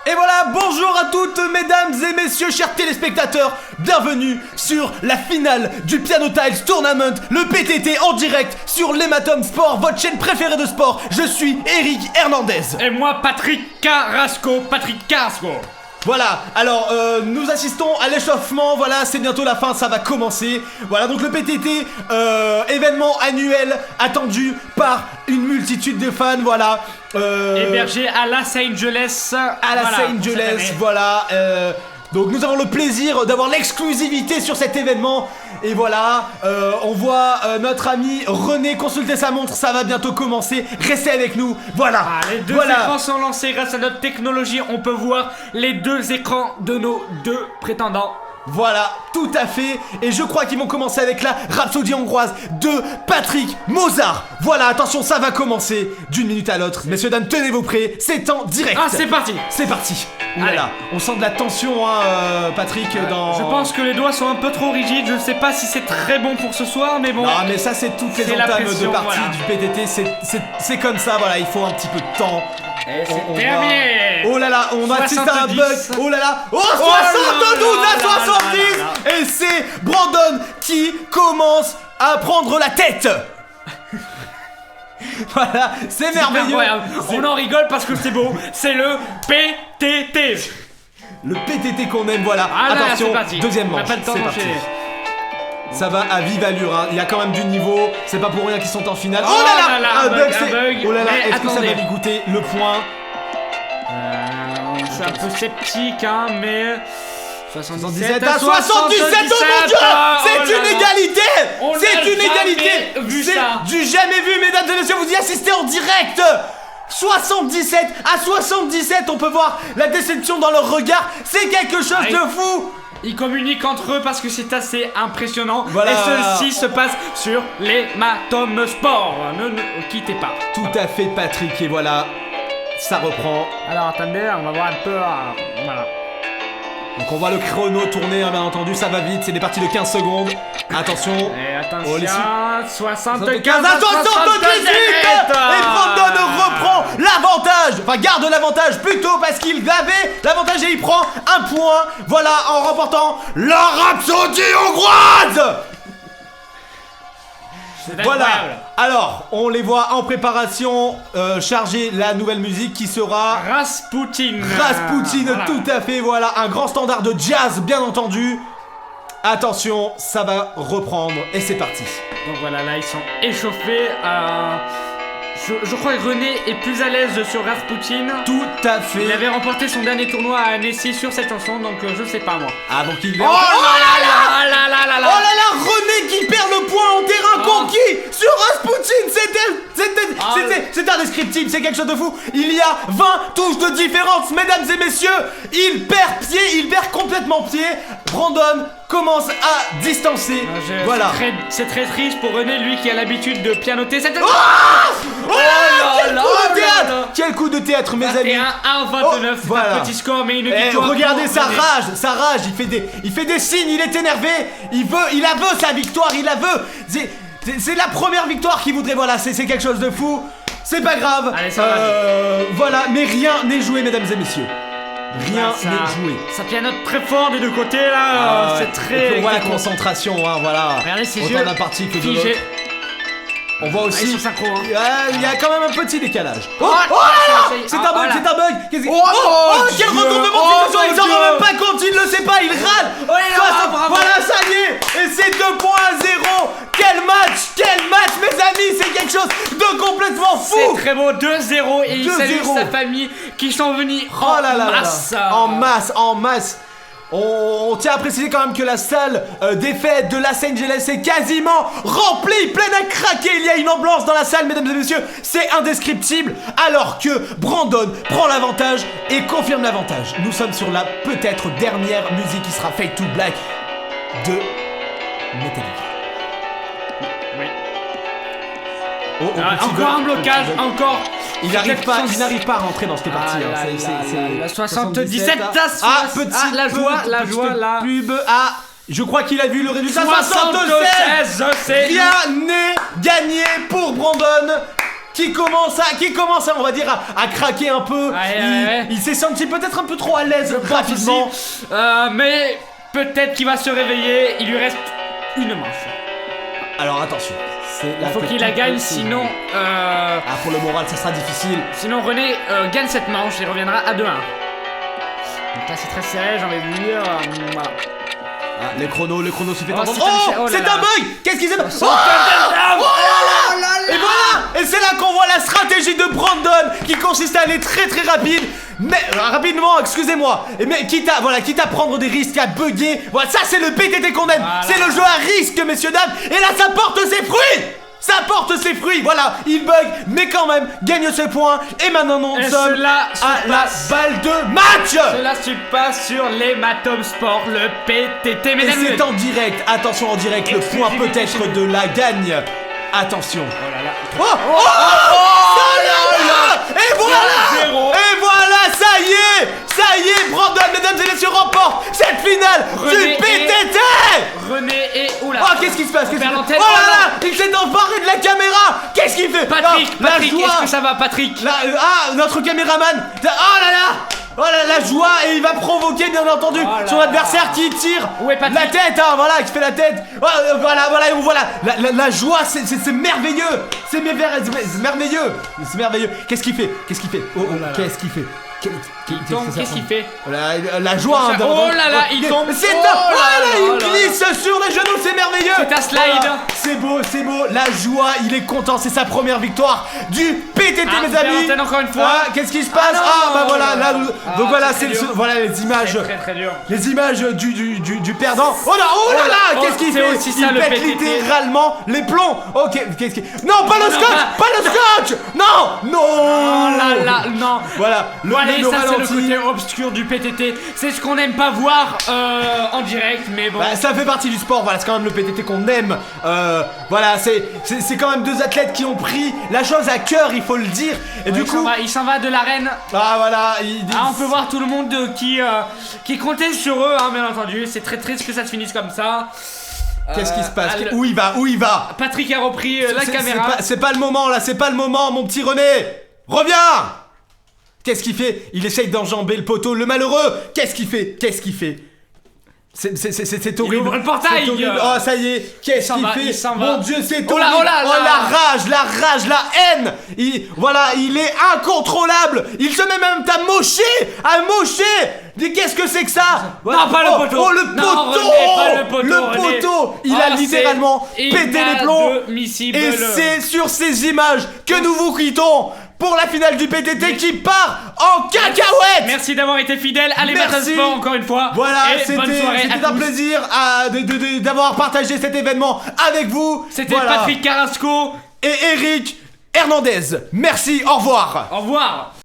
Et voilà, bonjour à toutes mesdames et messieurs, chers téléspectateurs. Bienvenue sur la finale du Piano Tiles Tournament, le PTT en direct sur l'Hématome Sport, votre chaîne préférée de sport. Je suis Eric Hernandez. Et moi, Patrick Carrasco. Voilà, alors nous assistons à l'échauffement, voilà, c'est bientôt la fin, ça va commencer. Voilà, donc le PTT, événement annuel attendu par une multitude de fans, voilà. Hébergé à Los Angeles. À Los Angeles, voilà. Donc nous avons le plaisir d'avoir l'exclusivité sur cet événement. Et voilà, on voit notre ami René consulter sa montre, ça va bientôt commencer. Restez avec nous, voilà. Les deux écrans sont lancés grâce à notre technologie. On peut voir les deux écrans de nos deux prétendants. Voilà, tout à fait. Et je crois qu'ils vont commencer avec la Rhapsodie hongroise de Patrick Mozart. Voilà, attention, ça va commencer d'une minute à l'autre. Messieurs, dames, tenez-vous prêts, c'est en direct. Ah, c'est parti. C'est parti. Voilà, on sent de la tension, hein, Patrick, dans... Je pense que les doigts sont un peu trop rigides. Je ne sais pas si c'est très bon pour ce soir, mais bon. Non, mais ça, c'est toutes les entames de partie du PTT. C'est comme ça, voilà, il faut un petit peu de temps. Et c'est terminé. Oh là là, on assiste à un bug. Oh là là. Oh, 72 à 70. Et c'est Brandon qui commence à prendre la tête. Voilà, c'est merveilleux. On en rigole parce que c'est beau. C'est le PTT. Le PTT qu'on aime, voilà. Attention, deuxième manche. C'est parti. Ça va à vive allure, hein. Il y a quand même du niveau. C'est pas pour rien qu'ils sont en finale. Oh là là, un bug. Oh là là, est-ce que ça va lui goûter le point? Je suis un peu sceptique, hein, mais 77 à 77, oh mon Dieu, c'est une égalité. C'est une égalité. C'est du jamais vu, mesdames et messieurs. Vous y assistez en direct. 77 à 77, on peut voir la déception dans leur regard. C'est quelque chose de fou. Ils communiquent entre eux parce que c'est assez impressionnant. Voilà. Et ceci se passe sur l'Hématome Sport. Ne quittez pas. Tout à fait, Patrick. Et voilà, ça reprend. Alors attendez, on va voir un peu. Voilà. Donc on voit le chrono tourner, hein, bien entendu, ça va vite, c'est des parties de 15 secondes. Attention. Et attention, oh, 75 à 78. Et Brandon reprend l'avantage. Enfin, garde l'avantage plutôt parce qu'il avait l'avantage et il prend un point. Voilà, en remportant la Rhapsodie hongroise. Voilà. Alors, on les voit en préparation, charger la nouvelle musique qui sera Rasputin, voilà. Tout à fait, voilà, un grand standard de jazz, bien entendu. Attention, ça va reprendre et c'est parti. Donc voilà, là ils sont échauffés. Je crois que René est plus à l'aise sur Rasputin. Tout à fait. Il avait remporté son dernier tournoi à Annecy sur cette chanson, donc je sais pas moi. Ah, donc il... Oh là là, René qui perd le point en terrain conquis sur Rasputin. C'est indescriptible, c'est quelque chose de fou. Il y a 20 touches de différence, mesdames et messieurs. Il perd pied, il perd complètement pied. Brandon commence à distancer. Voilà. C'est très triste pour René, lui qui a l'habitude de pianoter cette... Quel coup de théâtre, mes amis. 21 à 29, c'est un petit score, mais une victoire. Regardez sa rage, il fait des signes, il est énervé. Il veut sa victoire, il la veut. C'est la première victoire qu'il voudrait, voilà, c'est quelque chose de fou. C'est pas grave. Allez, ça va. Voilà, mais rien n'est joué, mesdames et messieurs. Rien n'est joué. Ça pianote très fort des deux côtés là, c'est très... On voit la concentration, hein, voilà. Regardez ses yeux autant d'un parti que de l'autre. On voit aussi... Ils sont synchro, hein. Il y a quand même un petit décalage. C'est un bug, c'est un bug. Quel retournement de situation. Il s'en rend même pas compte, il ne le sait pas, il râle. Voilà, ça y est. Et c'est 2 points à 0. Quel match, mes amis. C'est quelque chose de complètement fou. C'est très beau, 2-0. Et il salue sa famille qui sont venus en masse. En masse. On tient à préciser quand même que la salle des fêtes de Los Angeles est quasiment remplie, pleine à craquer. Il y a une ambiance dans la salle, mesdames et messieurs, c'est indescriptible. Alors que Brandon prend l'avantage et confirme l'avantage. Nous sommes sur la peut-être dernière musique qui sera Fade to Black de Metallica. Oui. Encore un blocage, encore. Il n'arrive pas à rentrer dans cette partie. La 77, la joie, là. Pub. Je crois qu'il a vu le résultat. 76, c'est rien n'est gagné pour Brandon. Qui commence à, on va dire, à craquer un peu. Il s'est senti peut-être un peu trop à l'aise rapidement. Mais peut-être qu'il va se réveiller. Il lui reste une manche. Alors attention. Il faut qu'il la gagne, sinon... pour le moral, ça sera difficile. Sinon, René gagne cette manche et reviendra à 2-1. Donc là, c'est très serré, j'ai envie de dire... voilà. Le chrono se fait entendre. C'est un bug. Qu'est-ce qui s'est passé? Et voilà. Et c'est là qu'on voit la stratégie de Brandon qui consiste à aller très très rapide. Mais rapidement, excusez-moi. Mais quitte à prendre des risques, à bugger. Voilà, ça c'est le PTT qu'on aime. Voilà. C'est le jeu à risque, messieurs dames. Et là, ça porte ses fruits. Ça porte ses fruits, voilà, il bug, mais quand même, gagne ce point. Et maintenant, nous sommes à la balle de match. Cela se passe sur l'Hématome Sport, le PTT, mesdames. Et c'est en direct, attention en direct, le point peut-être de la gagne. Attention. Oh là là. Et voilà, ça y est, Brandon, mesdames et messieurs, remporte cette finale du PTT. René et oula. Oh, qu'est-ce qui se passe? Oh là là, il s'est emparé de la caméra. Qu'est-ce qu'il fait? Patrick, est-ce que ça va, Patrick? Notre caméraman. Oh là là. Oh la joie, et il va provoquer bien entendu son adversaire qui tire la tête, voilà, qui fait la tête. Voilà, la joie, c'est merveilleux. C'est merveilleux. Qu'est-ce qu'il fait? Qu'est-ce qu'il fait? Qu'est-ce qu'il fait? Qu'est-ce qu'il fait? La joie. Oh là là, il tombe. Il glisse sur les genoux, c'est merveilleux. C'est un slide. C'est beau. La joie, il est content, c'est sa première victoire du PTT, mes amis. Encore une fois. Qu'est-ce qui se passe? Voilà, là. Donc voilà, voilà les images. Très dur. Les images du perdant. Oh là là, qu'est-ce qu'il fait? Il pète littéralement les plombs. Ok, qu'est-ce qu'il... Non, pas le scotch. Non. Oh là, non. Voilà, ça c'est le côté obscur du PTT. C'est ce qu'on n'aime pas voir en direct, mais bon. Ça fait partie du sport, voilà, c'est quand même le PTT qu'on aime. Voilà, c'est quand même deux athlètes qui ont pris la chose à cœur, il faut le dire. Et du coup, il s'en va de l'arène. Voilà. On peut voir tout le monde qui comptait sur eux, bien entendu. C'est très triste que ça se finisse comme ça. Qu'est-ce qui se passe? Où il va? Patrick a repris la caméra. C'est pas le moment là, c'est pas le moment, mon petit René. Reviens! Qu'est-ce qu'il fait? Il essaye d'enjamber le poteau, le malheureux. Qu'est-ce qu'il fait? C'est horrible. Il ouvre le portail. Oh, ça y est. Qu'est-ce qu'il fait? Mon Dieu, c'est horrible. La rage, la haine. Il est incontrôlable. Il se met même à mocher. Mais qu'est-ce que c'est que ça? Non, pas le poteau. Le poteau. Il a littéralement pété les plombs. Et c'est sur ces images que nous vous quittons pour la finale du PTT qui part en cacahuète. Merci d'avoir été fidèle à l'Hématome Sport encore une fois. Voilà, c'était un plaisir d'avoir partagé cet événement avec vous. C'était Patrick Carrasco et Eric Hernandez. Merci, au revoir. Au revoir.